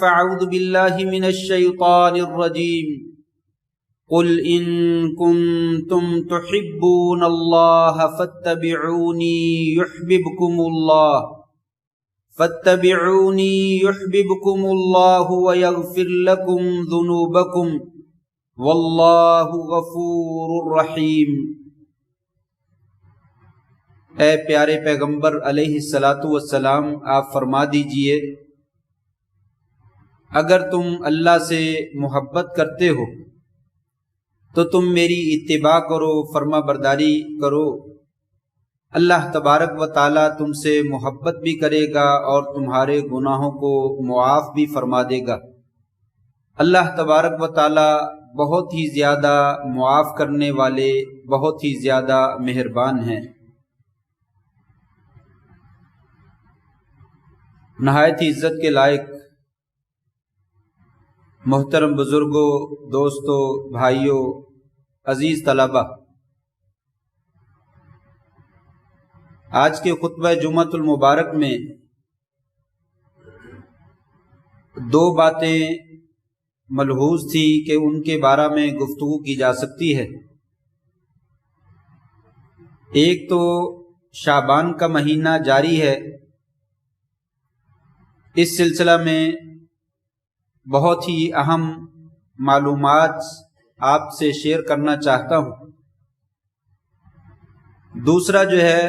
فأعوذ بالله من الشيطان الرجيم قل إن كنتم تحبون الله فاتبعوني يحببكم الله ويغفر لكم ذنوبكم والله غفور رحيم۔ اے پیارے پیغمبر علیہ الصلاۃ والسلام، آپ فرما دیجئے اگر تم اللہ سے محبت کرتے ہو تو تم میری اتباع کرو، فرما برداری کرو۔ اللہ تبارک و تعالیٰ تم سے محبت بھی کرے گا اور تمہارے گناہوں کو معاف بھی فرما دے گا۔ اللہ تبارک و تعالیٰ بہت ہی زیادہ معاف کرنے والے، بہت ہی زیادہ مہربان ہیں۔ نہایت ہی عزت کے لائق محترم بزرگوں، دوستوں، بھائیوں، عزیز طلبہ، آج کے خطبہ جمعۃ المبارک میں دو باتیں ملحوظ تھی کہ ان کے بارے میں گفتگو کی جا سکتی ہے۔ ایک تو شعبان کا مہینہ جاری ہے، اس سلسلہ میں بہت ہی اہم معلومات آپ سے شیئر کرنا چاہتا ہوں۔ دوسرا جو ہے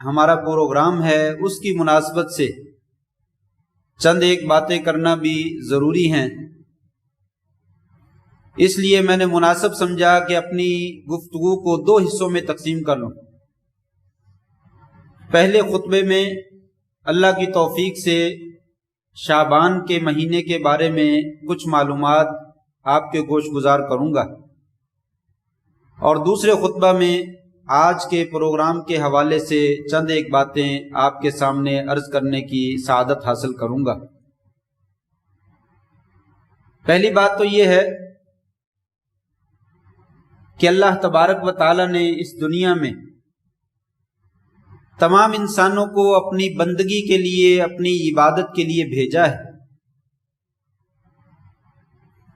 ہمارا پروگرام ہے، اس کی مناسبت سے چند ایک باتیں کرنا بھی ضروری ہیں، اس لیے میں نے مناسب سمجھا کہ اپنی گفتگو کو دو حصوں میں تقسیم کر لوں۔ پہلے خطبے میں اللہ کی توفیق سے شعبان کے مہینے کے بارے میں کچھ معلومات آپ کے گوش گزار کروں گا، اور دوسرے خطبہ میں آج کے پروگرام کے حوالے سے چند ایک باتیں آپ کے سامنے عرض کرنے کی سعادت حاصل کروں گا۔ پہلی بات تو یہ ہے کہ اللہ تبارک و تعالی نے اس دنیا میں تمام انسانوں کو اپنی بندگی کے لیے، اپنی عبادت کے لیے بھیجا ہے،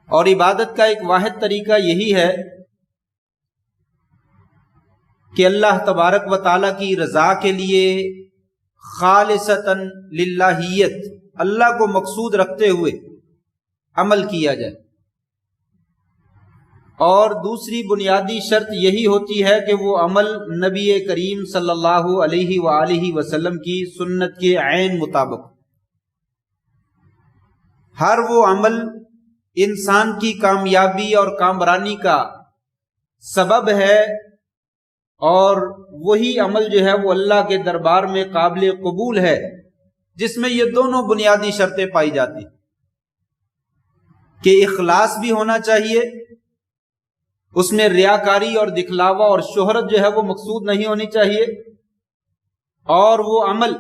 اور عبادت کا ایک واحد طریقہ یہی ہے کہ اللہ تبارک و تعالیٰ کی رضا کے لیے خالصتاً للہیت، اللہ کو مقصود رکھتے ہوئے عمل کیا جائے۔ اور دوسری بنیادی شرط یہی ہوتی ہے کہ وہ عمل نبی کریم صلی اللہ علیہ وآلہ وسلم کی سنت کے عین مطابق۔ ہر وہ عمل انسان کی کامیابی اور کامرانی کا سبب ہے، اور وہی عمل جو ہے وہ اللہ کے دربار میں قابل قبول ہے جس میں یہ دونوں بنیادی شرطیں پائی جاتی کہ اخلاص بھی ہونا چاہیے، اس میں ریاکاری اور دکھلاوا اور شہرت جو ہے وہ مقصود نہیں ہونی چاہیے، اور وہ عمل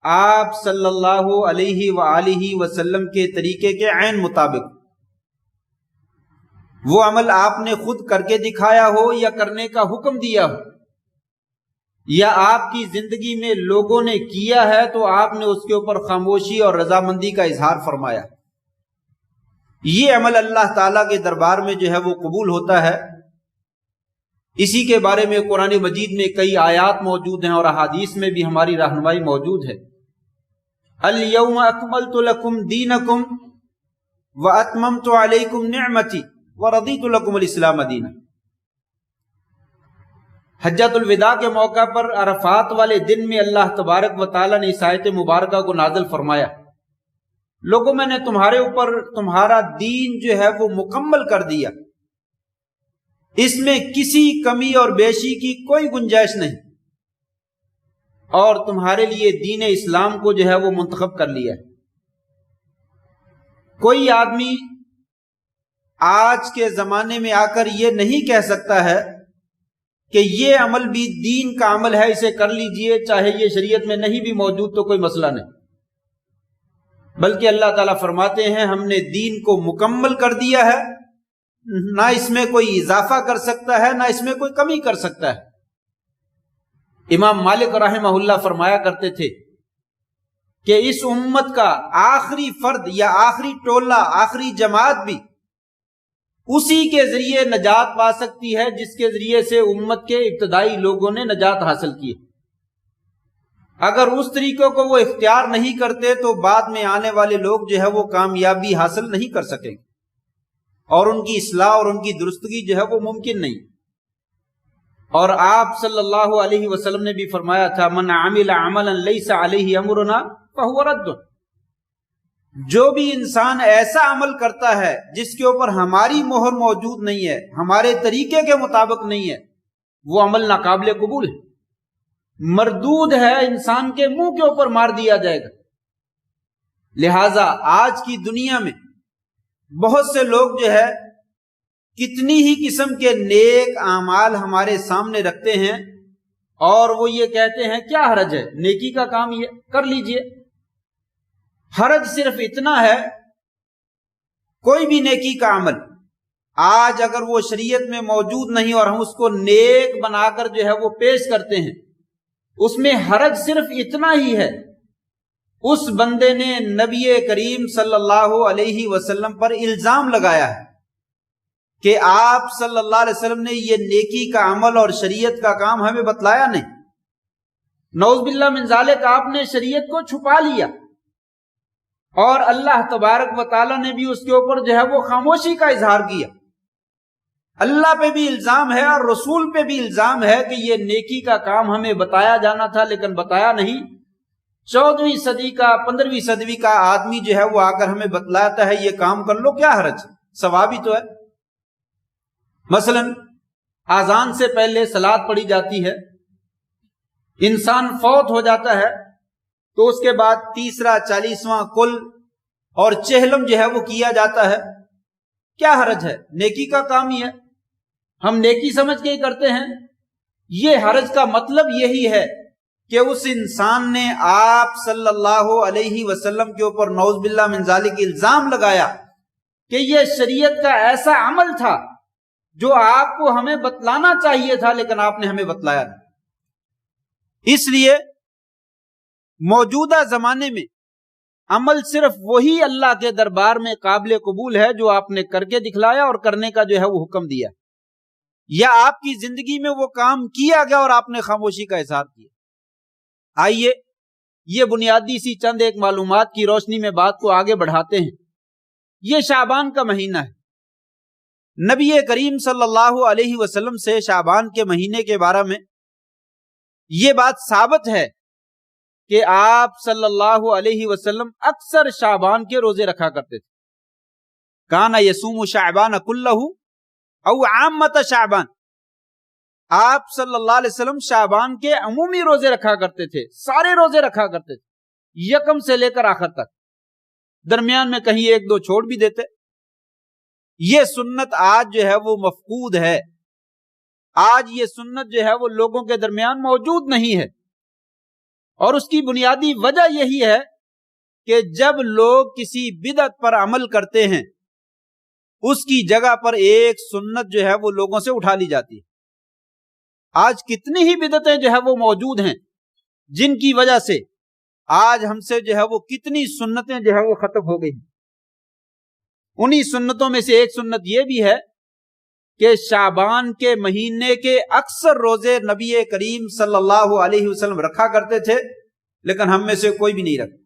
آپ صلی اللہ علیہ وآلہ وسلم کے طریقے کے عین مطابق، وہ عمل آپ نے خود کر کے دکھایا ہو یا کرنے کا حکم دیا ہو، یا آپ کی زندگی میں لوگوں نے کیا ہے تو آپ نے اس کے اوپر خاموشی اور رضامندی کا اظہار فرمایا، یہ عمل اللہ تعالیٰ کے دربار میں جو ہے وہ قبول ہوتا ہے۔ اسی کے بارے میں قرآن مجید میں کئی آیات موجود ہیں اور احادیث میں بھی ہماری رہنمائی موجود ہے۔ الَّيَوْمَ أَكْمَلْتُ لَكُمْ دِينَكُمْ وَأَتْمَمْتُ عَلَيْكُمْ نِعْمَتِي وَرَضِيتُ لَكُمُ الْإِسْلَامَ دِينًا۔ حجۃ الوداع کے موقع پر عرفات والے دن میں اللہ تبارک و تعالیٰ نے اس آیت مبارکہ کو نازل فرمایا، لوگوں میں نے تمہارے اوپر تمہارا دین جو ہے وہ مکمل کر دیا، اس میں کسی کمی اور بیشی کی کوئی گنجائش نہیں، اور تمہارے لیے دین اسلام کو جو ہے وہ منتخب کر لیا۔ کوئی آدمی آج کے زمانے میں آ کر یہ نہیں کہہ سکتا ہے کہ یہ عمل بھی دین کا عمل ہے، اسے کر لیجئے، چاہے یہ شریعت میں نہیں بھی موجود تو کوئی مسئلہ نہیں، بلکہ اللہ تعالیٰ فرماتے ہیں ہم نے دین کو مکمل کر دیا ہے، نہ اس میں کوئی اضافہ کر سکتا ہے نہ اس میں کوئی کمی کر سکتا ہے۔ امام مالک رحمہ اللہ فرمایا کرتے تھے کہ اس امت کا آخری فرد یا آخری ٹولہ، آخری جماعت بھی اسی کے ذریعے نجات پا سکتی ہے جس کے ذریعے سے امت کے ابتدائی لوگوں نے نجات حاصل کی۔ اگر اس طریقوں کو وہ اختیار نہیں کرتے تو بعد میں آنے والے لوگ جو ہے وہ کامیابی حاصل نہیں کر سکیں گے، اور ان کی اصلاح اور ان کی درستگی جو ہے وہ ممکن نہیں۔ اور آپ صلی اللہ علیہ وسلم نے بھی فرمایا تھا، من عمل عملا لیس علیہ امرنا فہو رد۔ جو بھی انسان ایسا عمل کرتا ہے جس کے اوپر ہماری مہر موجود نہیں ہے، ہمارے طریقے کے مطابق نہیں ہے، وہ عمل ناقابل قبول ہے، مردود ہے، انسان کے منہ کے اوپر مار دیا جائے گا۔ لہذا آج کی دنیا میں بہت سے لوگ جو ہے کتنی ہی قسم کے نیک اعمال ہمارے سامنے رکھتے ہیں، اور وہ یہ کہتے ہیں کیا حرج ہے، نیکی کا کام یہ کر لیجئے۔ حرج صرف اتنا ہے، کوئی بھی نیکی کا عمل آج اگر وہ شریعت میں موجود نہیں اور ہم اس کو نیک بنا کر جو ہے وہ پیش کرتے ہیں، اس میں حرج صرف اتنا ہی ہے، اس بندے نے نبی کریم صلی اللہ علیہ وسلم پر الزام لگایا ہے کہ آپ صلی اللہ علیہ وسلم نے یہ نیکی کا عمل اور شریعت کا کام ہمیں بتلایا نہیں۔ نعوذ باللہ من ذالک، آپ نے شریعت کو چھپا لیا، اور اللہ تبارک و تعالیٰ نے بھی اس کے اوپر جو ہے وہ خاموشی کا اظہار کیا۔ اللہ پہ بھی الزام ہے اور رسول پہ بھی الزام ہے کہ یہ نیکی کا کام ہمیں بتایا جانا تھا لیکن بتایا نہیں۔ 14ویں صدی کا 15ویں صدی کا آدمی جو ہے وہ آ کر ہمیں بتلاتا ہے یہ کام کر لو، کیا حرج، ثواب ہی تو ہے۔ مثلا اذان سے پہلے صلاۃ پڑھی جاتی ہے، انسان فوت ہو جاتا ہے تو اس کے بعد تیسرا 40واں کل اور چہلم جو ہے وہ کیا جاتا ہے، کیا حرج ہے، نیکی کا کام ہی ہے، ہم نیکی سمجھ کے ہی کرتے ہیں۔ یہ حرج کا مطلب یہی ہے کہ اس انسان نے آپ صلی اللہ علیہ وسلم کے اوپر نعوذ باللہ من ذالک الزام لگایا کہ یہ شریعت کا ایسا عمل تھا جو آپ کو ہمیں بتلانا چاہیے تھا لیکن آپ نے ہمیں بتلایا نہیں۔ اس لیے موجودہ زمانے میں عمل صرف وہی اللہ کے دربار میں قابل قبول ہے جو آپ نے کر کے دکھلایا اور کرنے کا جو ہے وہ حکم دیا، یا آپ کی زندگی میں وہ کام کیا گیا اور آپ نے خاموشی کا اظہار کیا۔ آئیے یہ بنیادی سی چند ایک معلومات کی روشنی میں بات کو آگے بڑھاتے ہیں۔ یہ شعبان کا مہینہ ہے، نبی کریم صلی اللہ علیہ وسلم سے شعبان کے مہینے کے بارے میں یہ بات ثابت ہے کہ آپ صلی اللہ علیہ وسلم اکثر شعبان کے روزے رکھا کرتے تھے۔ کان یصوم شعبان کلہ او عامۃ شعبان، آپ صلی اللہ علیہ وسلم شعبان کے عمومی روزے رکھا کرتے تھے، سارے روزے رکھا کرتے تھے، یکم سے لے کر آخر تک، درمیان میں کہیں ایک دو چھوڑ بھی دیتے۔ یہ سنت آج جو ہے وہ مفقود ہے، آج یہ سنت جو ہے وہ لوگوں کے درمیان موجود نہیں ہے، اور اس کی بنیادی وجہ یہی ہے کہ جب لوگ کسی بدعت پر عمل کرتے ہیں اس کی جگہ پر ایک سنت جو ہے وہ لوگوں سے اٹھا لی جاتی ہے۔ آج کتنی ہی بدعتیں جو ہے وہ موجود ہیں جن کی وجہ سے آج ہم سے جو ہے وہ کتنی سنتیں جو ہے وہ ختم ہو گئی ہیں۔ انہی سنتوں میں سے ایک سنت یہ بھی ہے کہ شعبان کے مہینے کے اکثر روزے نبی کریم صلی اللہ علیہ وسلم رکھا کرتے تھے لیکن ہم میں سے کوئی بھی نہیں رکھتا۔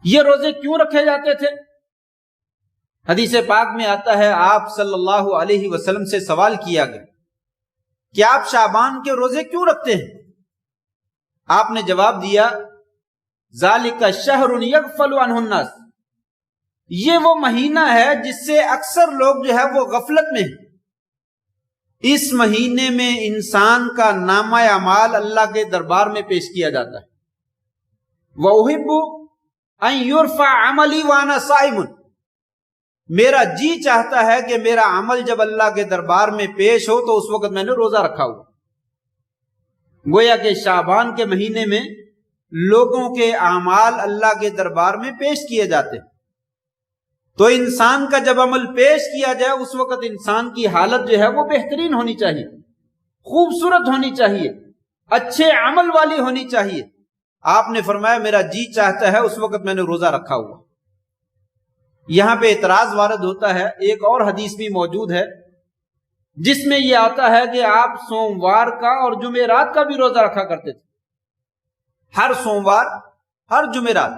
یہ روزے کیوں رکھے جاتے تھے؟ حدیث پاک میں آتا ہے، آپ صلی اللہ علیہ وسلم سے سوال کیا گیا کہ آپ شعبان کے روزے کیوں رکھتے ہیں؟ آپ نے جواب دیا، ذالک شہر یغفل عنہ الناس، یہ وہ مہینہ ہے جس سے اکثر لوگ جو ہے وہ غفلت میں ہیں۔ اس مہینے میں انسان کا نامہ اعمال اللہ کے دربار میں پیش کیا جاتا ہے۔ وَأُحِبُّ أَن يُرْفَعَ عَمَلِي وَأَنَا صَائِمٌ، میرا جی چاہتا ہے کہ میرا عمل جب اللہ کے دربار میں پیش ہو تو اس وقت میں نے روزہ رکھا ہوا۔ گویا کہ شعبان کے مہینے میں لوگوں کے اعمال اللہ کے دربار میں پیش کیے جاتے ہیں، تو انسان کا جب عمل پیش کیا جائے اس وقت انسان کی حالت جو ہے وہ بہترین ہونی چاہیے، خوبصورت ہونی چاہیے، اچھے عمل والی ہونی چاہیے، آپ نے فرمایا میرا جی چاہتا ہے اس وقت میں نے روزہ رکھا ہوا. یہاں پہ اعتراض وارد ہوتا ہے. ایک اور حدیث بھی موجود ہے جس میں یہ آتا ہے کہ آپ سوموار کا اور جمعرات کا بھی روزہ رکھا کرتے تھے. ہر سوموار، ہر جمعرات.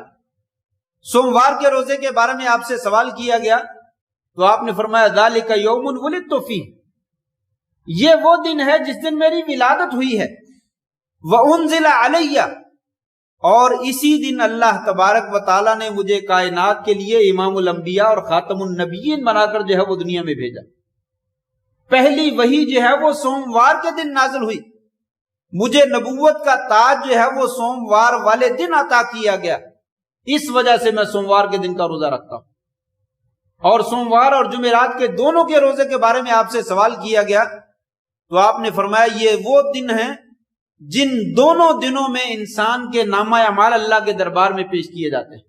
سوموار کے روزے کے بارے میں آپ سے سوال کیا گیا تو آپ نے فرمایا ذالک یوم ولدت فیہ، یہ وہ دن ہے جس دن میری ولادت ہوئی ہے. وانزل علی، اور اسی دن اللہ تبارک و تعالیٰ نے مجھے کائنات کے لیے امام الانبیاء اور خاتم النبیین بنا کر جو ہے وہ دنیا میں بھیجا. پہلی وحی جو ہے وہ سوموار کے دن نازل ہوئی. مجھے نبوت کا تاج جو ہے وہ سوموار والے دن عطا کیا گیا. اس وجہ سے میں سوموار کے دن کا روزہ رکھتا ہوں. اور سوموار اور جمعرات کے دونوں کے روزے کے بارے میں آپ سے سوال کیا گیا تو آپ نے فرمایا یہ وہ دن ہیں جن دونوں دنوں میں انسان کے نامہ اعمال اللہ کے دربار میں پیش کیے جاتے ہیں.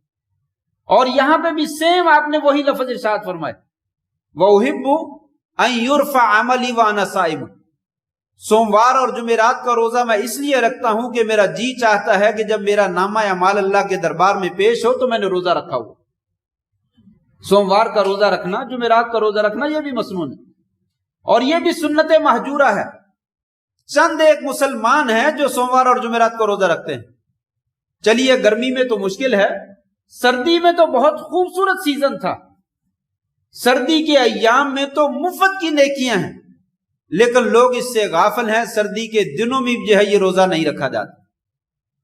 اور یہاں پہ بھی سیم آپ نے وہی لفظ ارشاد فرمائے وَأُحِبُّ أَن يُرْفَعَ عَمَلِي وَأَنَا صَائِمٌ. سوموار اور جمعرات کا روزہ میں اس لیے رکھتا ہوں کہ میرا جی چاہتا ہے کہ جب میرا نامہ اعمال اللہ کے دربار میں پیش ہو تو میں نے روزہ رکھا ہوا. سوموار کا روزہ رکھنا، جمعرات کا روزہ رکھنا یہ بھی مسنون ہے اور یہ بھی سنت مہجورہ ہے. چند ایک مسلمان ہیں جو سوموار اور جمعرات کا روزہ رکھتے ہیں. چلیے گرمی میں تو مشکل ہے، سردی میں تو بہت خوبصورت سیزن تھا. سردی کے ایام میں تو مفت کی نیکیاں ہیں، لیکن لوگ اس سے غافل ہیں. سردی کے دنوں میں جو ہے یہ روزہ نہیں رکھا جاتا.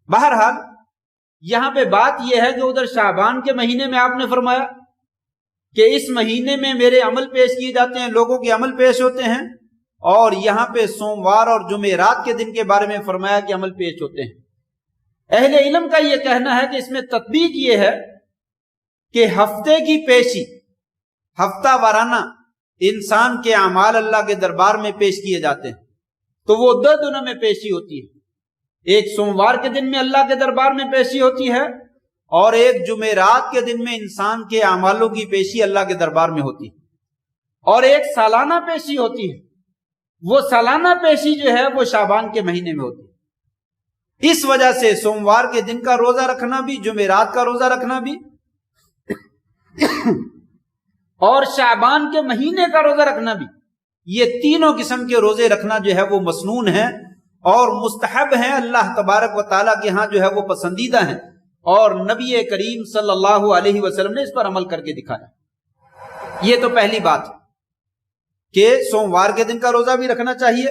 بہرحال یہاں پہ بات یہ ہے کہ ادھر شعبان کے مہینے میں آپ نے فرمایا کہ اس مہینے میں میرے عمل پیش کیے جاتے ہیں، لوگوں کے عمل پیش ہوتے ہیں. اور یہاں پہ سوموار اور جمعرات کے دن کے بارے میں فرمایا کہ عمل پیش ہوتے ہیں. اہل علم کا یہ کہنا ہے کہ اس میں تطبیق یہ ہے کہ ہفتے کی پیشی، ہفتہ وارانہ انسان کے اعمال اللہ کے دربار میں پیش کیے جاتے ہیں تو وہ 2 دنوں میں پیشی ہوتی ہے. ایک سوموار کے دن میں اللہ کے دربار میں پیشی ہوتی ہے اور ایک جمعرات کے دن میں انسان کے اعمالوں کی پیشی اللہ کے دربار میں ہوتی ہے. اور ایک سالانہ پیشی ہوتی ہے. وہ سالانہ پیشی جو ہے وہ شعبان کے مہینے میں ہوتی ہے. اس وجہ سے سوموار کے دن کا روزہ رکھنا بھی، جمعرات کا روزہ رکھنا بھی اور شعبان کے مہینے کا روزہ رکھنا بھی، یہ تینوں قسم کے روزے رکھنا جو ہے وہ مسنون ہے اور مستحب ہیں. اللہ تبارک و تعالیٰ کے ہاں جو ہے وہ پسندیدہ ہیں اور نبی کریم صلی اللہ علیہ وسلم نے اس پر عمل کر کے دکھایا. یہ تو پہلی بات کہ سوموار کے دن کا روزہ بھی رکھنا چاہیے.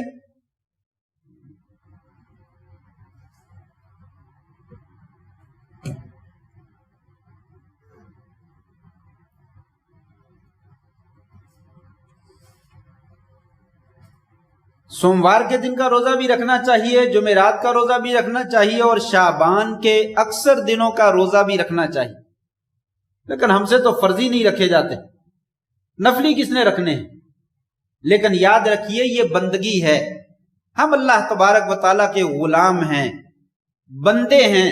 سوموار کے دن کا روزہ بھی رکھنا چاہیے، جمعرات کا روزہ بھی رکھنا چاہیے اور شعبان کے اکثر دنوں کا روزہ بھی رکھنا چاہیے. لیکن ہم سے تو فرضی نہیں رکھے جاتے، نفلی کس نے رکھنے ہیں. لیکن یاد رکھیے یہ بندگی ہے. ہم اللہ تبارک و تعالیٰ کے غلام ہیں، بندے ہیں.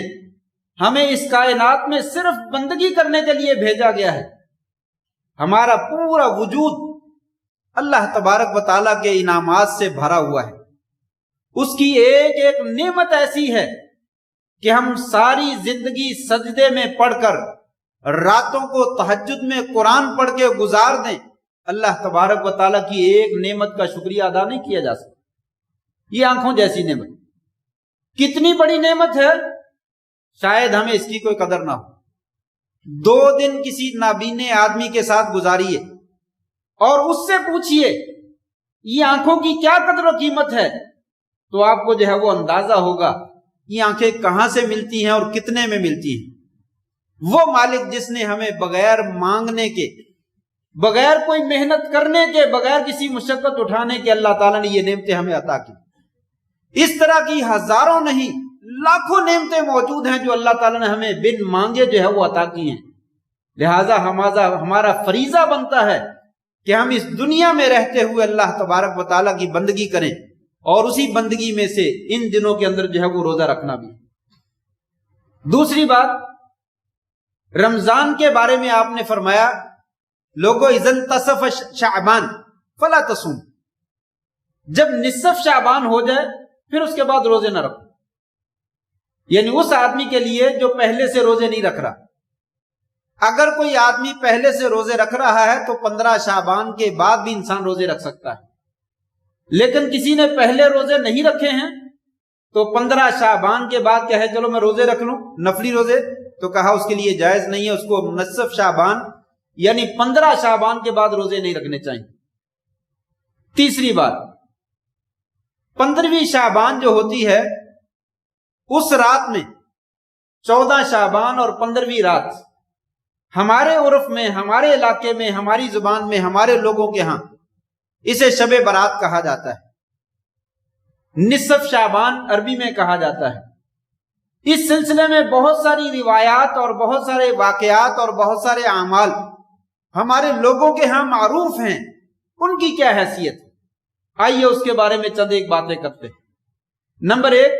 ہمیں اس کائنات میں صرف بندگی کرنے کے لیے بھیجا گیا ہے. ہمارا پورا وجود اللہ تبارک و تعالیٰ کے انعامات سے بھرا ہوا ہے. اس کی ایک ایک نعمت ایسی ہے کہ ہم ساری زندگی سجدے میں پڑھ کر، راتوں کو تہجد میں قرآن پڑھ کے گزار دیں، اللہ تبارک و تعالیٰ کی ایک نعمت کا شکریہ ادا نہیں کیا جا سکتا. یہ آنکھوں جیسی نعمت کتنی بڑی نعمت ہے، شاید ہمیں اس کی کوئی قدر نہ ہو. 2 دن کسی نابینے آدمی کے ساتھ گزاریے اور اس سے پوچھئے یہ آنکھوں کی کیا قدر و قیمت ہے تو آپ کو جو ہے وہ اندازہ ہوگا یہ آنکھیں کہاں سے ملتی ہیں اور کتنے میں ملتی ہیں. وہ مالک جس نے ہمیں بغیر مانگنے کے، بغیر کوئی محنت کرنے کے، بغیر کسی مشقت اٹھانے کے اللہ تعالیٰ نے یہ نعمتیں ہمیں عطا کی. اس طرح کی ہزاروں نہیں لاکھوں نعمتیں موجود ہیں جو اللہ تعالیٰ نے ہمیں بن مانگے جو ہے وہ عطا کی ہیں. لہٰذا ہمارا فریضہ بنتا ہے کہ ہم اس دنیا میں رہتے ہوئے اللہ تبارک و تعالیٰ کی بندگی کریں اور اسی بندگی میں سے ان دنوں کے اندر جو ہے وہ روزہ رکھنا بھی. دوسری بات، رمضان کے بارے میں آپ نے فرمایا لوگو اذا انتصف شعبان فلا تصوم، جب نصف شعبان ہو جائے پھر اس کے بعد روزے نہ رکھو. یعنی اس آدمی کے لیے جو پہلے سے روزے نہیں رکھ رہا. اگر کوئی آدمی پہلے سے روزے رکھ رہا ہے تو 15 شعبان کے بعد بھی انسان روزے رکھ سکتا ہے. لیکن کسی نے پہلے روزے نہیں رکھے ہیں تو 15 شعبان کے بعد کہے چلو میں روزے رکھ لوں نفلی روزے، تو کہا اس کے لیے جائز نہیں ہے، اس کو نصف شعبان یعنی 15 شعبان کے بعد روزے نہیں رکھنے چاہیے. تیسری بات، 15ویں شعبان جو ہوتی ہے اس رات میں 14 شعبان اور 15ویں رات ہمارے عرف میں، ہمارے علاقے میں، ہماری زبان میں، ہمارے لوگوں کے ہاں اسے شب برات کہا جاتا ہے. نصف شعبان عربی میں کہا جاتا ہے. اس سلسلے میں بہت ساری روایات اور بہت سارے واقعات اور بہت سارے اعمال ہمارے لوگوں کے ہاں معروف ہیں. ان کی کیا حیثیت؟ آئیے اس کے بارے میں چند ایک باتیں کرتے ہیں. نمبر 1،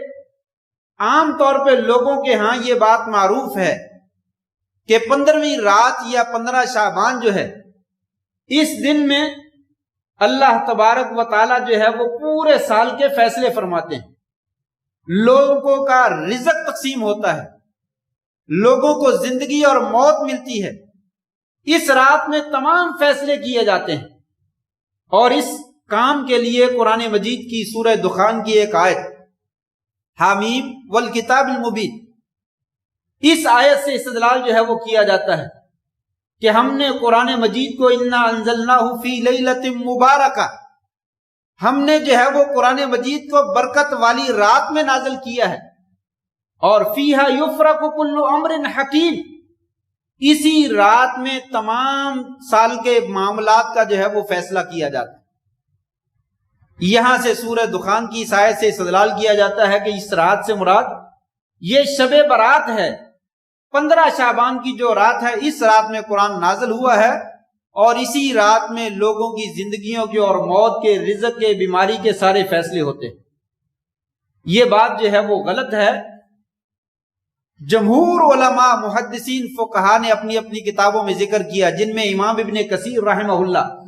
عام طور پہ لوگوں کے ہاں یہ بات معروف ہے کہ 15ویں رات یا 15 شعبان جو ہے اس دن میں اللہ تبارک و تعالی جو ہے وہ پورے سال کے فیصلے فرماتے ہیں. لوگوں کا رزق تقسیم ہوتا ہے، لوگوں کو زندگی اور موت ملتی ہے. اس رات میں تمام فیصلے کیے جاتے ہیں. اور اس کام کے لیے قرآن مجید کی سورہ دخان کی ایک آیت حامیم والکتاب المبین، اس آیت سے استدلال جو ہے وہ کیا جاتا ہے کہ ہم نے قرآن مجید کو انا انزلناہ فی لیلۃ مبارکہ، ہم نے جو ہے وہ قرآن مجید کو برکت والی رات میں نازل کیا ہے. اور فیہا یفرق کل امر حکیم، اسی رات میں تمام سال کے معاملات کا جو ہے وہ فیصلہ کیا جاتا ہے. یہاں سے سورہ دخان کی اس آیت سے استدلال کیا جاتا ہے کہ اس رات سے مراد یہ شب برات ہے. 15 شعبان کی جو رات ہے اس رات میں قرآن نازل ہوا ہے، اور اسی رات میں لوگوں کی زندگیوں کے اور موت کے، رزق کے، بیماری کے سارے فیصلے ہوتے ہیں. یہ بات جو ہے وہ غلط ہے. جمہور علماء محدثین فقہا نے اپنی اپنی کتابوں میں ذکر کیا، جن میں امام ابن کثیر رحمہ اللہ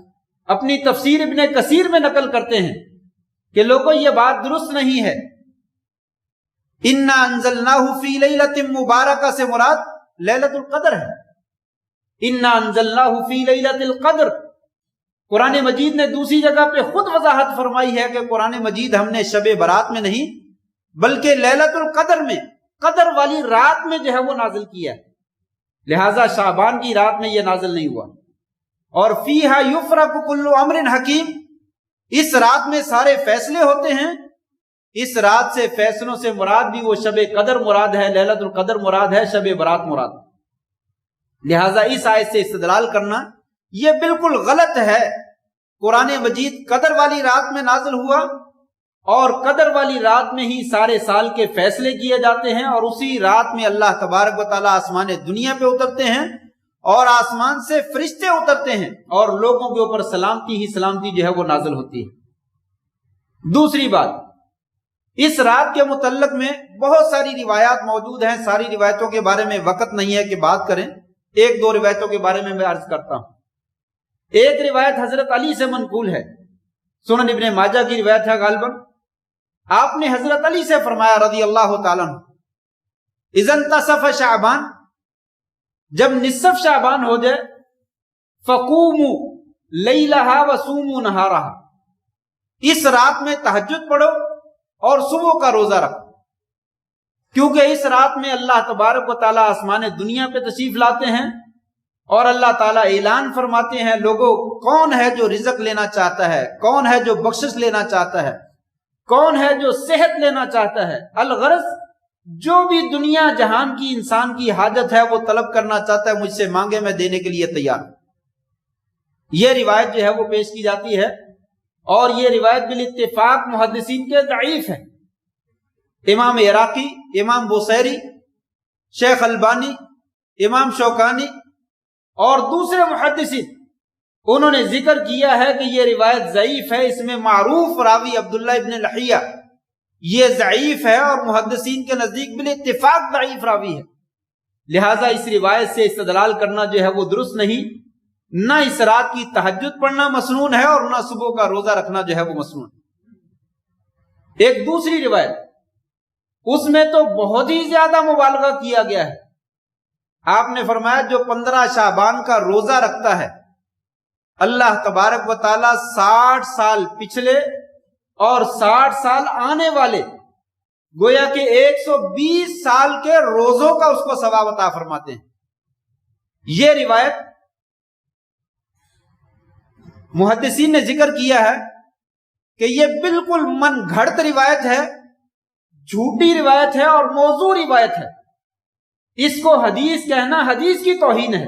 اپنی تفسیر ابن کثیر میں نقل کرتے ہیں کہ لوگوں یہ بات درست نہیں ہے. انا انزلناہ فی لیلۃ مبارکہ سے مراد لیلۃ القدر ہے. انا انزلناہ فی لیلۃ القدر، قرآن مجید نے دوسری جگہ پہ خود وضاحت فرمائی ہے کہ قرآن مجید ہم نے شب برات میں نہیں بلکہ لیلۃ القدر میں، قدر والی رات میں جو ہے وہ نازل کیا ہے. لہذا شعبان کی رات میں یہ نازل نہیں ہوا. اور فیہا یفرق کل امر حکیم، اس رات میں سارے فیصلے ہوتے ہیں. اس رات سے فیصلوں سے مراد بھی وہ شب قدر مراد ہے، لیلۃ القدر مراد ہے، شب برات مراد. لہذا اس آیت سے استدلال کرنا یہ بالکل غلط ہے. قرآن مجید قدر والی رات میں نازل ہوا، اور قدر والی رات میں ہی سارے سال کے فیصلے کیے جاتے ہیں، اور اسی رات میں اللہ تبارک و تعالیٰ آسمان دنیا پہ اترتے ہیں، اور آسمان سے فرشتے اترتے ہیں، اور لوگوں کے اوپر سلامتی ہی سلامتی جو ہے وہ نازل ہوتی ہے. دوسری بات، اس رات کے متعلق میں بہت ساری روایات موجود ہیں. ساری روایتوں کے بارے میں وقت نہیں ہے کہ بات کریں. ایک دو روایتوں کے بارے میں عرض کرتا ہوں. ایک روایت حضرت علی سے منقول ہے، سنن ابن ماجہ کی روایت ہے غالباً. آپ نے حضرت علی سے فرمایا رضی اللہ تعالیٰ عنہ، اذا انتصف شعبان، جب نصف شعبان ہو جائے، فقوموا لیلہا وصوموا نہارہا، اس رات میں تہجد پڑھو اور صبح کا روزہ رکھو. کیونکہ اس رات میں اللہ تبارک و تعالیٰ آسمان دنیا پہ تشریف لاتے ہیں، اور اللہ تعالیٰ اعلان فرماتے ہیں لوگوں کون ہے جو رزق لینا چاہتا ہے، کون ہے جو بخشش لینا چاہتا ہے، کون ہے جو صحت لینا چاہتا ہے. الغرض جو بھی دنیا جہان کی انسان کی حاجت ہے وہ طلب کرنا چاہتا ہے، مجھ سے مانگے میں دینے کے لیے تیار. یہ روایت جو ہے وہ پیش کی جاتی ہے، اور یہ روایت بالاتفاق محدثین کے ضعیف ہے. امام عراقی، امام بوصیری، شیخ البانی، امام شوکانی اور دوسرے محدثین انہوں نے ذکر کیا ہے کہ یہ روایت ضعیف ہے. اس میں معروف راوی عبداللہ ابن لحیہ یہ ضعیف ہے، اور محدثین کے نزدیک بالاتفاق ضعیف راوی ہے. لہٰذا اس روایت سے استدلال کرنا جو ہے وہ درست نہیں. نہ اس رات کی تہجد پڑھنا مسنون ہے، اور نہ صبح کا روزہ رکھنا جو ہے وہ مسنون. ایک دوسری روایت اس میں تو بہت ہی زیادہ مبالغہ کیا گیا ہے. آپ نے فرمایا جو 15 شعبان کا روزہ رکھتا ہے اللہ تبارک و تعالیٰ 60 سال پچھلے اور 60 سال آنے والے گویا کہ 120 سال کے روزوں کا اس کو ثواب عطا فرماتے ہیں. یہ روایت محدثین نے ذکر کیا ہے کہ یہ بالکل من گھڑت روایت ہے، جھوٹی روایت ہے اور موضوع روایت ہے. اس کو حدیث کہنا حدیث کی توہین ہے.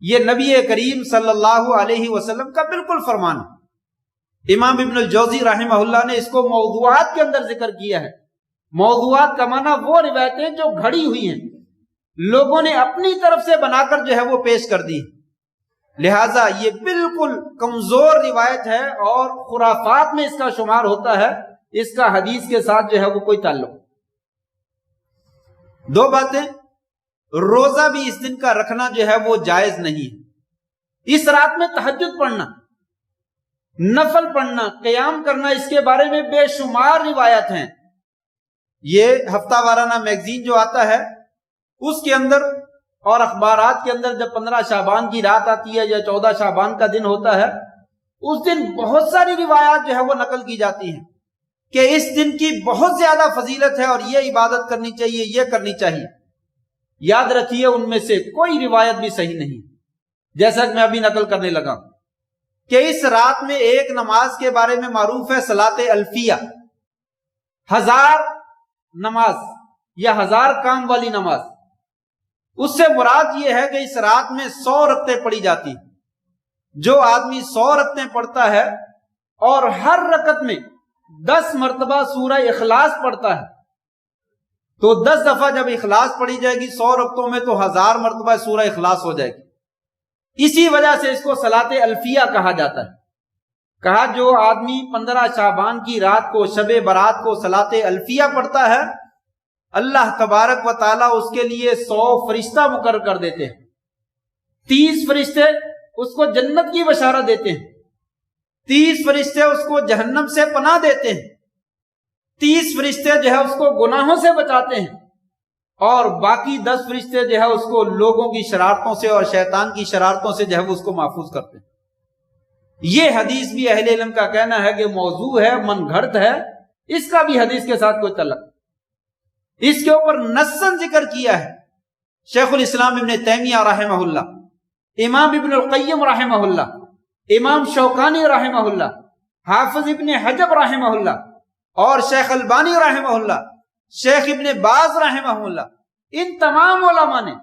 یہ نبی کریم صلی اللہ علیہ وسلم کا بالکل فرمان ہے. امام ابن الجوزی رحمہ اللہ نے اس کو موضوعات کے اندر ذکر کیا ہے. موضوعات کا معنی وہ روایتیں جو گھڑی ہوئی ہیں، لوگوں نے اپنی طرف سے بنا کر جو ہے وہ پیش کر دی. لہٰذا یہ بالکل کمزور روایت ہے اور خرافات میں اس کا شمار ہوتا ہے. اس کا حدیث کے ساتھ جو ہے وہ کوئی تعلق. دو باتیں، روزہ بھی اس دن کا رکھنا جو ہے وہ جائز نہیں ہے. اس رات میں تہجد پڑھنا، نفل پڑھنا، قیام کرنا، اس کے بارے میں بے شمار روایت ہیں. یہ ہفتہ وارانہ میگزین جو آتا ہے اس کے اندر اور اخبارات کے اندر جب 15 شعبان کی رات آتی ہے یا 14 شعبان کا دن ہوتا ہے، اس دن بہت ساری روایات جو ہے وہ نقل کی جاتی ہیں کہ اس دن کی بہت زیادہ فضیلت ہے اور یہ عبادت کرنی چاہیے، یہ کرنی چاہیے. یاد رکھیے ان میں سے کوئی روایت بھی صحیح نہیں. جیسا کہ میں ابھی نقل کرنے لگا کہ اس رات میں ایک نماز کے بارے میں معروف ہے صلاۃ الفیہ، 1000 نماز یا 1000 کام والی نماز. اس سے مراد یہ ہے کہ اس رات میں 100 رکعتیں پڑھی جاتی. جو آدمی 100 رکعتیں پڑھتا ہے اور ہر رکعت میں 10 مرتبہ سورہ اخلاص پڑھتا ہے تو 10 دفعہ جب اخلاص پڑھی جائے گی 100 رکعتوں میں تو 1000 مرتبہ سورہ اخلاص ہو جائے گی. اسی وجہ سے اس کو صلاۃ الفیہ کہا جاتا ہے. کہا جو آدمی 15 شعبان کی رات کو، شب برات کو صلاۃ الفیہ پڑھتا ہے، اللہ تبارک و تعالیٰ اس کے لیے 100 فرشتہ مقرر کر دیتے ہیں. 30 فرشتے اس کو جنت کی بشارت دیتے ہیں، 30 فرشتے اس کو جہنم سے پناہ دیتے ہیں، 30 فرشتے جو ہے اس کو گناہوں سے بچاتے ہیں، اور باقی 10 فرشتے جو ہے اس کو لوگوں کی شرارتوں سے اور شیطان کی شرارتوں سے جو ہے اس کو محفوظ کرتے ہیں. یہ حدیث بھی اہل علم کا کہنا ہے کہ موضوع ہے، من گھڑت ہے. اس کا بھی حدیث کے ساتھ کوئی تعلق. اس کے اوپر نصاً ذکر کیا ہے شیخ الاسلام ابن تیمیہ رحمہ اللہ، امام ابن القیم رحمہ اللہ، امام شوکانی رحمہ اللہ، حافظ ابن حجر رحمہ اللہ اور شیخ البانی رحمہ اللہ، شیخ ابن باز رحمہ اللہ. ان تمام علماء نے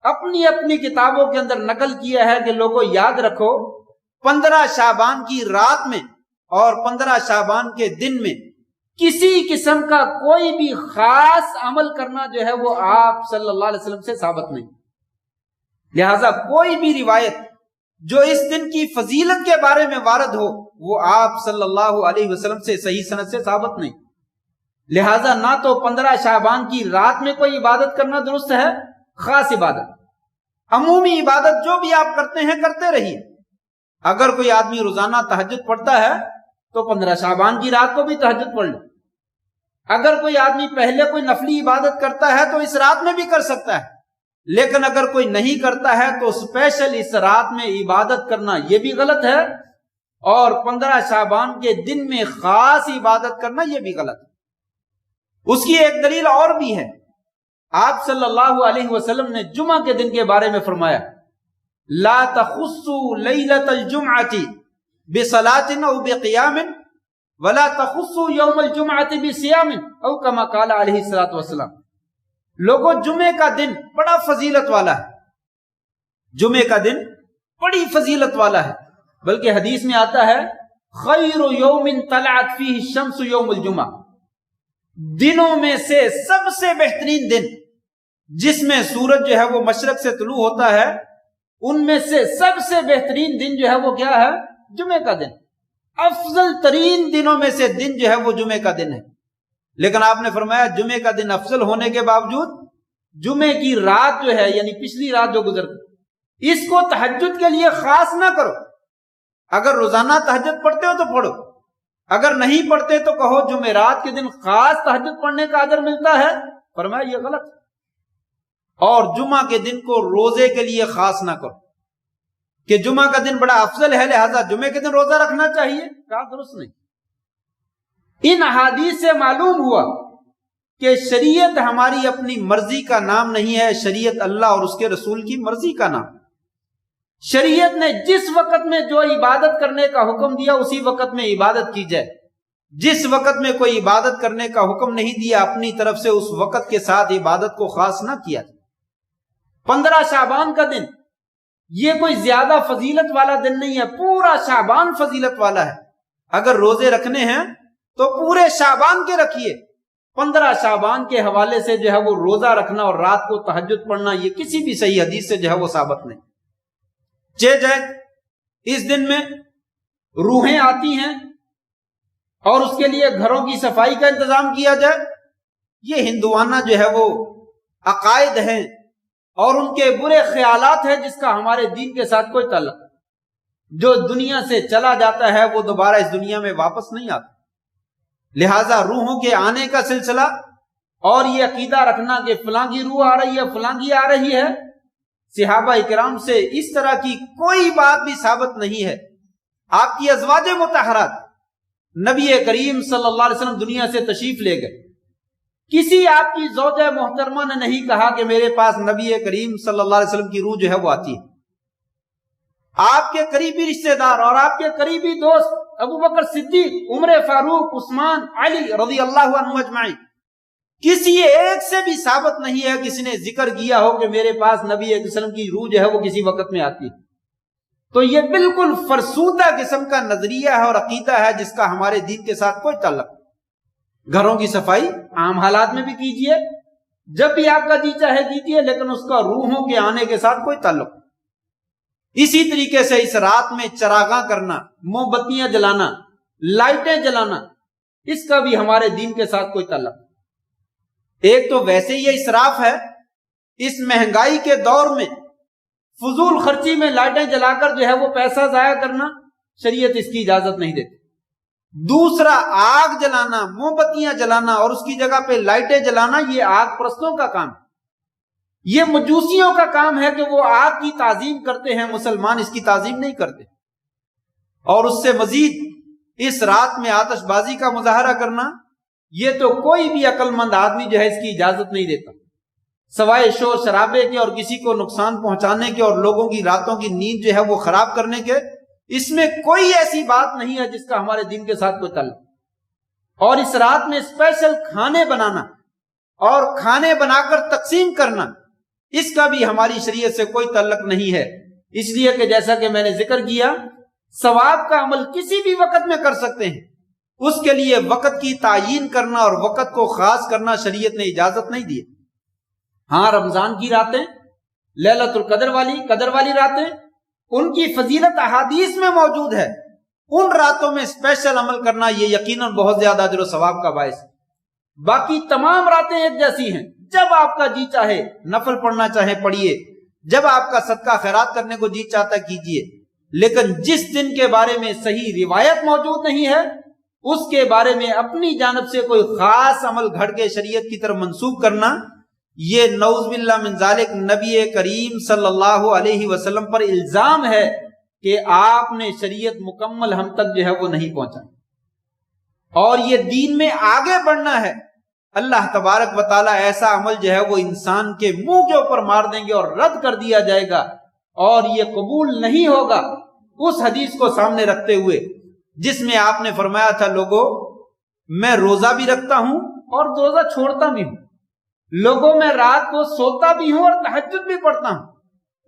اپنی اپنی کتابوں کے اندر نقل کیا ہے کہ لوگوں یاد رکھو 15 شعبان کی رات میں اور 15 شعبان کے دن میں کسی قسم کا کوئی بھی خاص عمل کرنا جو ہے وہ آپ صلی اللہ علیہ وسلم سے ثابت نہیں. لہذا کوئی بھی روایت جو اس دن کی فضیلت کے بارے میں وارد ہو وہ آپ صلی اللہ علیہ وسلم سے صحیح سند سے ثابت نہیں. لہذا نہ تو 15 شعبان کی رات میں کوئی عبادت کرنا درست ہے، خاص عبادت. عمومی عبادت جو بھی آپ کرتے ہیں کرتے رہیے. اگر کوئی آدمی روزانہ تہجد پڑھتا ہے تو 15 شعبان کی رات کو بھی تہجد پڑھ لے. اگر کوئی آدمی پہلے کوئی نفلی عبادت کرتا ہے تو اس رات میں بھی کر سکتا ہے. لیکن اگر کوئی نہیں کرتا ہے تو اسپیشل اس رات میں عبادت کرنا یہ بھی غلط ہے، اور 15 شعبان کے دن میں خاص عبادت کرنا یہ بھی غلط ہے. اس کی ایک دلیل اور بھی ہے. آپ صلی اللہ علیہ وسلم نے جمعہ کے دن کے بارے میں فرمایا لا تخصوا لیلۃ الجمعۃ بصلاۃ او بقیام ولا تخصوا یوم الجمعۃ بصیام او کما قال علیہ الصلوۃ والسلام. لوگوں جمعے کا دن بڑا فضیلت والا ہے، جمعے کا دن بڑی فضیلت والا ہے. بلکہ حدیث میں آتا ہے خیر یوم طلعت فیہ الشمس یوم الجمعہ، دنوں میں سے سب سے بہترین دن جس میں سورج جو ہے وہ مشرق سے طلوع ہوتا ہے، ان میں سے سب سے بہترین دن جو ہے وہ کیا ہے؟ جمعے کا دن. افضل ترین دنوں میں سے دن جو ہے وہ جمعے کا دن ہے. لیکن آپ نے فرمایا جمعے کا دن افضل ہونے کے باوجود جمعے کی رات جو ہے یعنی پچھلی رات جو گزر گئی اس کو تہجد کے لیے خاص نہ کرو. اگر روزانہ تہجد پڑھتے ہو تو پڑھو، اگر نہیں پڑھتے تو کہو جمعرات کے دن خاص تہجد پڑھنے کا اجر ملتا ہے، فرمایا یہ غلط، اور جمعہ کے دن کو روزے کے لیے خاص نہ کرو کہ جمعہ کا دن بڑا افضل ہے لہذا جمعے کے دن روزہ رکھنا چاہیے، کہا درست نہیں۔ ان احادیث سے معلوم ہوا کہ شریعت ہماری اپنی مرضی کا نام نہیں ہے، شریعت اللہ اور اس کے رسول کی مرضی کا نام۔ شریعت نے جس وقت میں جو عبادت کرنے کا حکم دیا اسی وقت میں عبادت کی جائے، جس وقت میں کوئی عبادت کرنے کا حکم نہیں دیا اپنی طرف سے اس وقت کے ساتھ عبادت کو خاص نہ کیا جائے۔ 15 شعبان کا دن یہ کوئی زیادہ فضیلت والا دن نہیں ہے، پورا شعبان فضیلت والا ہے۔ اگر روزے رکھنے ہیں تو پورے شعبان کے رکھیے، 15 شعبان کے حوالے سے جو ہے وہ روزہ رکھنا اور رات کو تہجد پڑھنا یہ کسی بھی صحیح حدیث سے جو ہے وہ ثابت نہیں۔ جائے اس دن میں روحیں آتی ہیں اور اس کے لیے گھروں کی صفائی کا انتظام کیا جائے، یہ ہندوانہ جو ہے وہ عقائد ہیں اور ان کے برے خیالات ہیں جس کا ہمارے دین کے ساتھ کوئی تعلق۔ جو دنیا سے چلا جاتا ہے وہ دوبارہ اس دنیا میں واپس نہیں آتا، لہٰذا روحوں کے آنے کا سلسلہ اور یہ عقیدہ رکھنا کہ فلاں کی روح آ رہی ہے فلاں کی آ رہی ہے، صحابہ اکرام سے اس طرح کی کوئی بات بھی ثابت نہیں ہے۔ آپ کی ازواج مطہرات نبی کریم صلی اللہ علیہ وسلم دنیا سے تشریف لے گئے، کسی آپ کی زوجہ محترمہ نے نہیں کہا کہ میرے پاس نبی کریم صلی اللہ علیہ وسلم کی روح جو ہے وہ آتی ہے۔ آپ کے قریبی رشتہ دار اور آپ کے قریبی دوست ابو بکر صدیق، عمر فاروق، عثمان، علی رضی اللہ عنہ اجمعین، کسی ایک سے بھی ثابت نہیں ہے کسی نے ذکر کیا ہو کہ میرے پاس نبی علیہ وسلم کی روح جو ہے وہ کسی وقت میں آتی ہے۔ تو یہ بالکل فرسودہ قسم کا نظریہ ہے اور عقیدہ ہے جس کا ہمارے دین کے ساتھ کوئی تعلق نہیں۔ گھروں کی صفائی عام حالات میں بھی کیجئے، جب بھی آپ کا جی چاہے کیجئے، لیکن اس کا روحوں کے آنے کے ساتھ کوئی تعلق نہیں۔ اسی طریقے سے اس رات میں چراغاں کرنا، موم بتیاں جلانا، لائٹیں جلانا، اس کا بھی ہمارے دین کے ساتھ کوئی تعلق نہیں۔ ایک تو ویسے یہ اسراف ہے، اس مہنگائی کے دور میں فضول خرچی میں لائٹیں جلا کر جو ہے وہ پیسہ ضائع کرنا، شریعت اس کی اجازت نہیں دیتی۔ دوسرا، آگ جلانا، موم بتیاں جلانا اور اس کی جگہ پہ لائٹیں جلانا، یہ آگ پرستوں کا کام ہے، یہ مجوسیوں کا کام ہے کہ وہ آگ کی تعظیم کرتے ہیں، مسلمان اس کی تعظیم نہیں کرتے۔ اور اس سے مزید اس رات میں آتش بازی کا مظاہرہ کرنا، یہ تو کوئی بھی عقل مند آدمی جو ہے اس کی اجازت نہیں دیتا، سوائے شور شرابے کے اور کسی کو نقصان پہنچانے کے اور لوگوں کی راتوں کی نیند جو ہے وہ خراب کرنے کے۔ اس میں کوئی ایسی بات نہیں ہے جس کا ہمارے دین کے ساتھ کوئی تعلق۔ اور اس رات میں اسپیشل کھانے بنانا اور کھانے بنا کر تقسیم کرنا، اس کا بھی ہماری شریعت سے کوئی تعلق نہیں ہے، اس لیے کہ جیسا کہ میں نے ذکر کیا، ثواب کا عمل کسی بھی وقت میں کر سکتے ہیں، اس کے لیے وقت کی تعیین کرنا اور وقت کو خاص کرنا شریعت نے اجازت نہیں دی۔ ہاں، رمضان کی راتیں، لیلۃ القدر والی قدر والی راتیں، ان کی فضیلت احادیث میں موجود ہے، ان راتوں میں اسپیشل عمل کرنا یہ یقیناً بہت زیادہ اجر و ثواب کا باعث ہے۔ باقی تمام راتیں ایک جیسی ہیں، جب آپ کا جی چاہے نفل پڑھنا چاہے پڑھیے، جب آپ کا صدقہ خیرات کرنے کو جی چاہتا کیجیے، لیکن جس دن کے بارے میں صحیح روایت موجود نہیں ہے اس کے بارے میں اپنی جانب سے کوئی خاص عمل گھڑ کے شریعت کی طرف منسوب کرنا، یہ نعوذ باللہ من ذالک نبی کریم صلی اللہ علیہ وسلم پر الزام ہے کہ آپ نے شریعت مکمل ہم تک جو ہے وہ نہیں پہنچائی۔ اور یہ دین میں آگے بڑھنا ہے، اللہ تبارک و تعالیٰ ایسا عمل جو ہے وہ انسان کے منہ کے اوپر مار دیں گے اور رد کر دیا جائے گا، اور یہ قبول نہیں ہوگا اس حدیث کو سامنے رکھتے ہوئے جس میں آپ نے فرمایا تھا، لوگوں میں روزہ بھی رکھتا ہوں اور روزہ چھوڑتا بھی ہوں، لوگوں میں رات کو سوتا بھی ہوں اور تہجد بھی پڑھتا ہوں،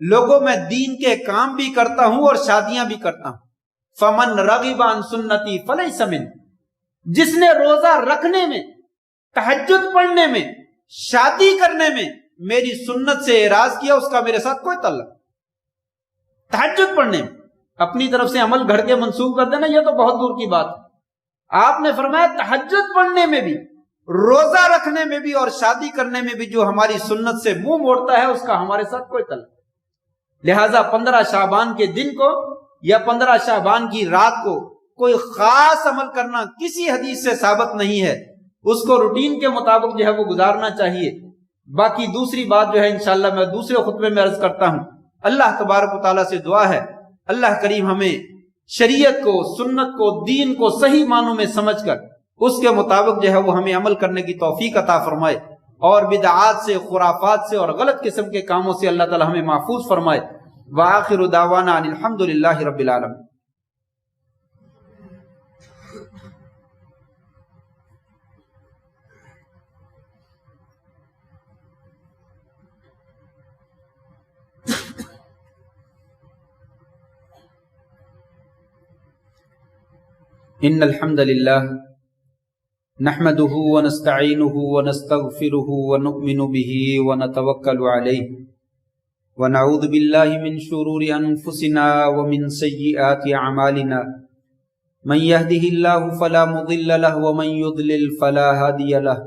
لوگوں میں دین کے کام بھی کرتا ہوں اور شادیاں بھی کرتا ہوں، فمن رغب عن سنتی فلیس منی، جس نے روزہ رکھنے میں، تہجد پڑھنے میں، شادی کرنے میں میری سنت سے اعراض کیا، اس کا میرے ساتھ کوئی تعلق۔ تہجد پڑھنے میں اپنی طرف سے عمل گھڑ کے منسوخ کر دینا یہ تو بہت دور کی بات ہے۔ آپ نے فرمایا تہجد پڑھنے میں بھی، روزہ رکھنے میں بھی اور شادی کرنے میں بھی جو ہماری سنت سے منہ موڑتا ہے اس کا ہمارے ساتھ کوئی تعلق۔ لہٰذا 15 شعبان کے دن کو یا 15 شعبان کی رات کو کوئی خاص عمل کرنا کسی حدیث سے ثابت نہیں ہے، اس کو روٹین کے مطابق جو ہے وہ گزارنا چاہیے۔ باقی دوسری بات جو ہے انشاءاللہ میں دوسرے خطبے میں عرض کرتا ہوں۔ اللہ تبارک و تعالیٰ سے دعا ہے اللہ کریم ہمیں شریعت کو، سنت کو، دین کو صحیح معنوں میں سمجھ کر اس کے مطابق جو ہے وہ ہمیں عمل کرنے کی توفیق عطا فرمائے، اور بدعات سے، خرافات سے اور غلط قسم کے کاموں سے اللہ تعالی ہمیں محفوظ فرمائے۔ وآخر دعوانا ان الحمد للہ رب العالمین۔ ان الحمد للہ نحمده ونستعینه ونستغفره ونؤمن به ونتوکل علیہ ونعوذ باللہ من شرور انفسنا ومن سیئات اعمالنا من يهده الله فلا مضل له ومن يضلل فلا هادي له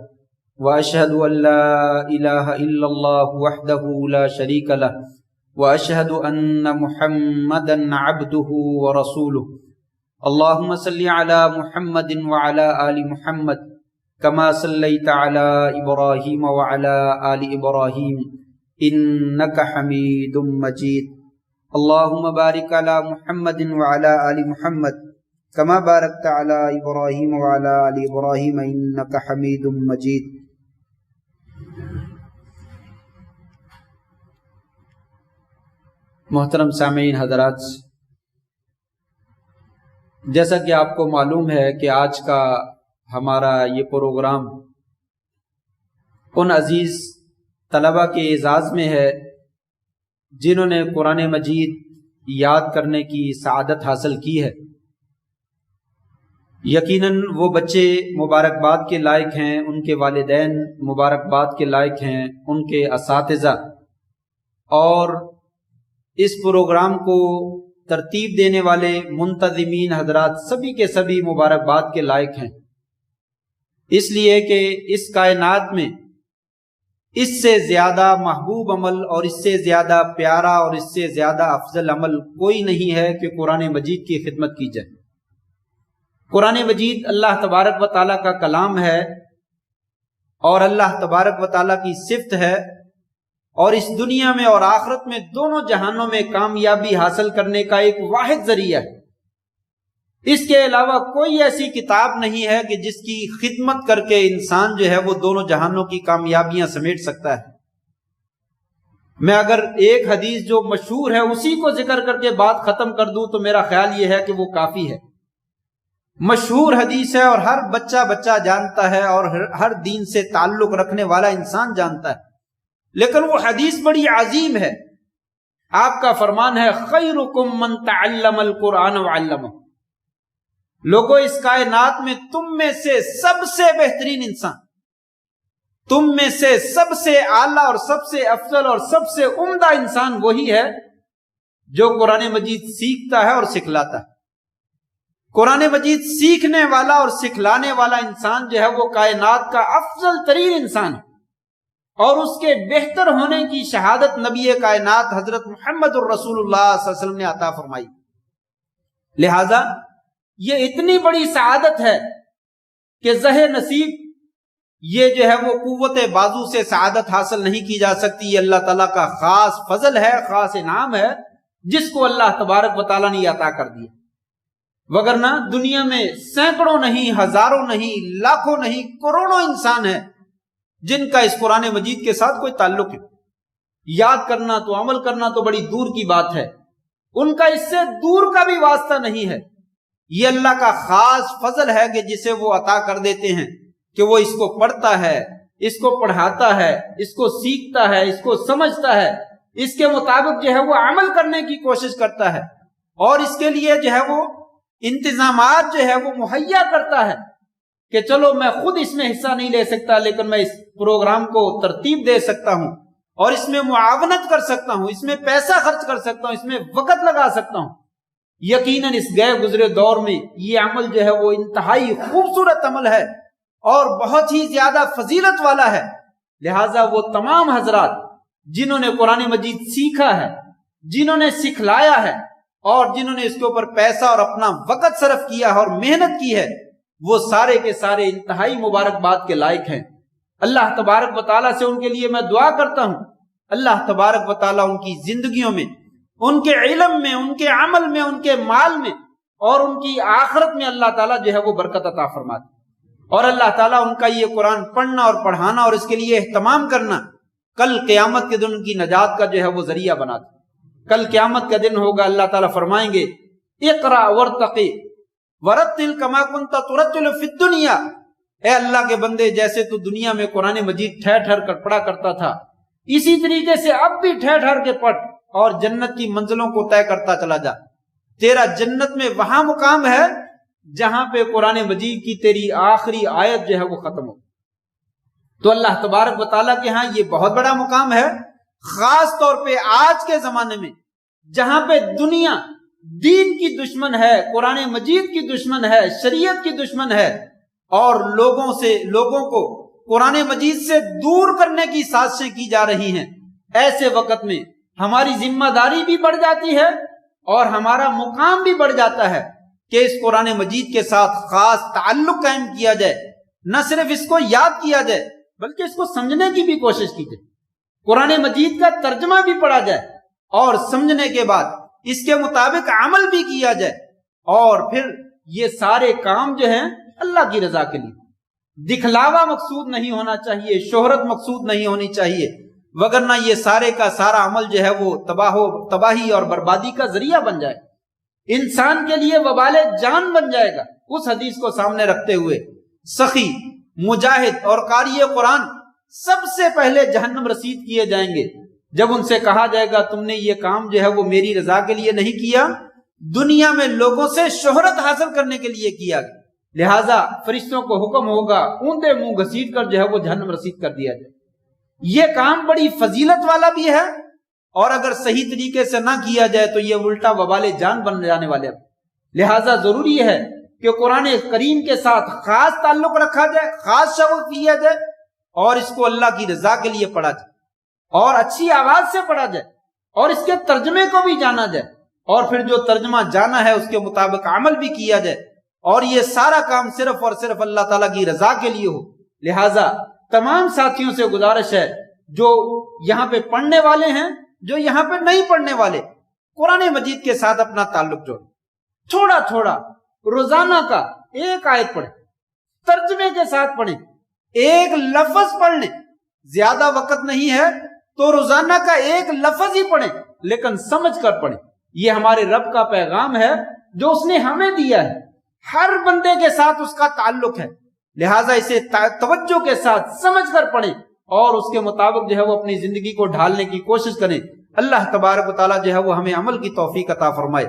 واشهد ان لا اله الا الله وحده لا شريك له واشهد ان محمدا عبده ورسوله اللهم صل على محمد وعلى آل محمد كما صليت على إبراهيم وعلى آل إبراهيم إنك حميد مجيد اللهم بارك على محمد وعلى آل محمد كما باركت على إبراهيم وعلى آل إبراهيم إنك حميد مجيد۔ محترم سامعین حضرات، جیسا کہ آپ کو معلوم ہے کہ آج کا ہمارا یہ پروگرام ان عزیز طلبہ کے اعزاز میں ہے جنہوں نے قرآن مجید یاد کرنے کی سعادت حاصل کی ہے۔ یقیناً وہ بچے مبارکباد کے لائق ہیں، ان کے والدین مبارکباد کے لائق ہیں، ان کے اساتذہ اور اس پروگرام کو ترتیب دینے والے منتظمین حضرات سبھی کے سبھی مبارکباد کے لائق ہیں، اس لیے کہ اس کائنات میں اس سے زیادہ محبوب عمل اور اس سے زیادہ پیارا اور اس سے زیادہ افضل عمل کوئی نہیں ہے کہ قرآن مجید کی خدمت کی جائے۔ قرآن مجید اللہ تبارک و تعالیٰ کا کلام ہے اور اللہ تبارک و تعالیٰ کی صفت ہے، اور اس دنیا میں اور آخرت میں دونوں جہانوں میں کامیابی حاصل کرنے کا ایک واحد ذریعہ ہے۔ اس کے علاوہ کوئی ایسی کتاب نہیں ہے کہ جس کی خدمت کر کے انسان جو ہے وہ دونوں جہانوں کی کامیابیاں سمیٹ سکتا ہے۔ میں اگر ایک حدیث جو مشہور ہے اسی کو ذکر کر کے بات ختم کر دوں تو میرا خیال یہ ہے کہ وہ کافی ہے۔ مشہور حدیث ہے اور ہر بچہ جانتا ہے اور ہر دین سے تعلق رکھنے والا انسان جانتا ہے، لیکن وہ حدیث بڑی عظیم ہے۔ آپ کا فرمان ہے خیرکم من تعلم القرآن وعلمہ، لوگوں اس کائنات میں تم میں سے سب سے بہترین انسان، تم میں سے سب سے اعلیٰ اور سب سے افضل اور سب سے عمدہ انسان وہی ہے جو قرآن مجید سیکھتا ہے اور سکھلاتا ہے۔ قرآن مجید سیکھنے والا اور سکھلانے والا انسان جو ہے وہ کائنات کا افضل ترین انسان ہے، اور اس کے بہتر ہونے کی شہادت نبی کائنات حضرت محمد الرسول اللہ صلی اللہ علیہ وسلم نے عطا فرمائی۔ لہذا یہ اتنی بڑی سعادت ہے کہ زہ نصیب یہ جو ہے وہ قوت بازو سے سعادت حاصل نہیں کی جا سکتی، یہ اللہ تعالیٰ کا خاص فضل ہے، خاص انعام ہے جس کو اللہ تبارک و تعالیٰ نے عطا کر دیا۔ وگرنہ دنیا میں سینکڑوں نہیں، ہزاروں نہیں، لاکھوں نہیں، کروڑوں انسان ہیں جن کا اس قرآن مجید کے ساتھ کوئی تعلق ہے۔ یاد کرنا تو، عمل کرنا تو بڑی دور کی بات ہے، ان کا اس سے دور کا بھی واسطہ نہیں ہے۔ یہ اللہ کا خاص فضل ہے کہ جسے وہ عطا کر دیتے ہیں کہ وہ اس کو پڑھتا ہے، اس کو پڑھاتا ہے، اس کو سیکھتا ہے، اس کو سمجھتا ہے، اس کے مطابق جو ہے وہ عمل کرنے کی کوشش کرتا ہے، اور اس کے لیے جو ہے وہ انتظامات جو ہے وہ مہیا کرتا ہے کہ چلو میں خود اس میں حصہ نہیں لے سکتا لیکن میں اس پروگرام کو ترتیب دے سکتا ہوں اور اس میں معاونت کر سکتا ہوں، اس میں پیسہ خرچ کر سکتا ہوں، اس میں وقت لگا سکتا ہوں۔ یقیناً اس گئے گزرے دور میں یہ عمل جو ہے وہ انتہائی خوبصورت عمل ہے اور بہت ہی زیادہ فضیلت والا ہے۔ لہٰذا وہ تمام حضرات جنہوں نے قرآن مجید سیکھا ہے، جنہوں نے سکھلایا ہے، اور جنہوں نے اس کے اوپر پیسہ اور اپنا وقت صرف کیا ہے اور محنت کی ہے، وہ سارے کے سارے انتہائی مبارکباد کے لائق ہیں۔ اللہ تبارک و تعالیٰ سے ان کے لیے میں دعا کرتا ہوں، اللہ تبارک و تعالیٰ ان کی زندگیوں میں، ان کے علم میں، ان کے عمل میں، ان کے مال میں اور ان کی آخرت میں اللہ تعالیٰ جو ہے وہ برکت عطا فرماتے، اور اللہ تعالیٰ ان کا یہ قرآن پڑھنا اور پڑھانا اور اس کے لیے اہتمام کرنا کل قیامت کے دن ان کی نجات کا جو ہے وہ ذریعہ بناتے۔ کل قیامت کا دن ہوگا، اللہ تعالیٰ فرمائیں گے اقرا ورتقی ورتل کما کنت ترتل فی الدنیا، اے اللہ کے بندے جیسے تو دنیا میں قرآن مجید ٹھہر ٹھہر کر پڑھا کرتا تھا، اسی طریقے سے اب بھی ٹھہر ٹھہر کے پڑھ اور جنت کی منزلوں کو طے کرتا چلا جا۔ تیرا جنت میں وہاں مقام ہے جہاں پہ قرآن مجید کی تیری آخری آیت جو ہے وہ ختم ہو۔ تو اللہ تبارک و تعالیٰ کے ہاں یہ بہت بڑا مقام ہے، خاص طور پہ آج کے زمانے میں جہاں پہ دنیا دین کی دشمن ہے، قرآن مجید کی دشمن ہے، شریعت کی دشمن ہے، اور لوگوں کو قرآن مجید سے دور کرنے کی سازشیں کی جا رہی ہیں۔ ایسے وقت میں ہماری ذمہ داری بھی بڑھ جاتی ہے اور ہمارا مقام بھی بڑھ جاتا ہے کہ اس قرآن مجید کے ساتھ خاص تعلق قائم کیا جائے، نہ صرف اس کو یاد کیا جائے بلکہ اس کو سمجھنے کی بھی کوشش کی جائے، قرآن مجید کا ترجمہ بھی پڑھا جائے اور سمجھنے کے بعد اس کے مطابق عمل بھی کیا جائے، اور پھر یہ سارے کام جو ہیں اللہ کی رضا کے لیے، دکھلاوا مقصود نہیں ہونا چاہیے، شہرت مقصود نہیں ہونی چاہیے، وگرنہ یہ سارے کا سارا عمل جو ہے وہ تباہی اور بربادی کا ذریعہ بن جائے، انسان کے لیے وبال جان بن جائے گا۔ اس حدیث کو سامنے رکھتے ہوئے سخی، مجاہد اور قاری قرآن سب سے پہلے جہنم رسید کیے جائیں گے جب ان سے کہا جائے گا تم نے یہ کام جو ہے وہ میری رضا کے لیے نہیں کیا، دنیا میں لوگوں سے شہرت حاصل کرنے کے لیے کیا، لہٰذا فرشتوں کو حکم ہوگا اونڈے منہ گھسیٹ کر جو ہے وہ جہنم رسید کر دیا جائے۔ یہ کام بڑی فضیلت والا بھی ہے، اور اگر صحیح طریقے سے نہ کیا جائے تو یہ الٹا وبال جان بن جانے والے ہیں۔ لہٰذا ضروری ہے کہ قرآن کریم کے ساتھ خاص تعلق رکھا جائے، خاص شوق کیا جائے، اور اس کو اللہ کی رضا کے لیے پڑھا جائے اور اچھی آواز سے پڑھا جائے، اور اس کے ترجمے کو بھی جانا جائے، اور پھر جو ترجمہ جانا ہے اس کے مطابق عمل بھی کیا جائے، اور یہ سارا کام صرف اور صرف اللہ تعالیٰ کی رضا کے لیے ہو۔ لہٰذا تمام ساتھیوں سے گزارش ہے، جو یہاں پہ پڑھنے والے ہیں، جو یہاں پہ نہیں پڑھنے والے، قرآن مجید کے ساتھ اپنا تعلق جوڑیں، تھوڑا تھوڑا روزانہ کا ایک آیت پڑھیں، ترجمے کے ساتھ پڑھیں، ایک لفظ پڑھ لیں، زیادہ وقت نہیں ہے تو روزانہ کا ایک لفظ ہی پڑھیں لیکن سمجھ کر پڑھیں۔ یہ ہمارے رب کا پیغام ہے جو اس نے ہمیں دیا ہے، ہر بندے کے ساتھ اس کا تعلق ہے، لہٰذا اسے توجہ کے ساتھ سمجھ کر پڑھیں اور اس کے مطابق جو ہے وہ اپنی زندگی کو ڈھالنے کی کوشش کریں۔ اللہ تبارک و تعالیٰ جو ہے وہ ہمیں عمل کی توفیق عطا فرمائے۔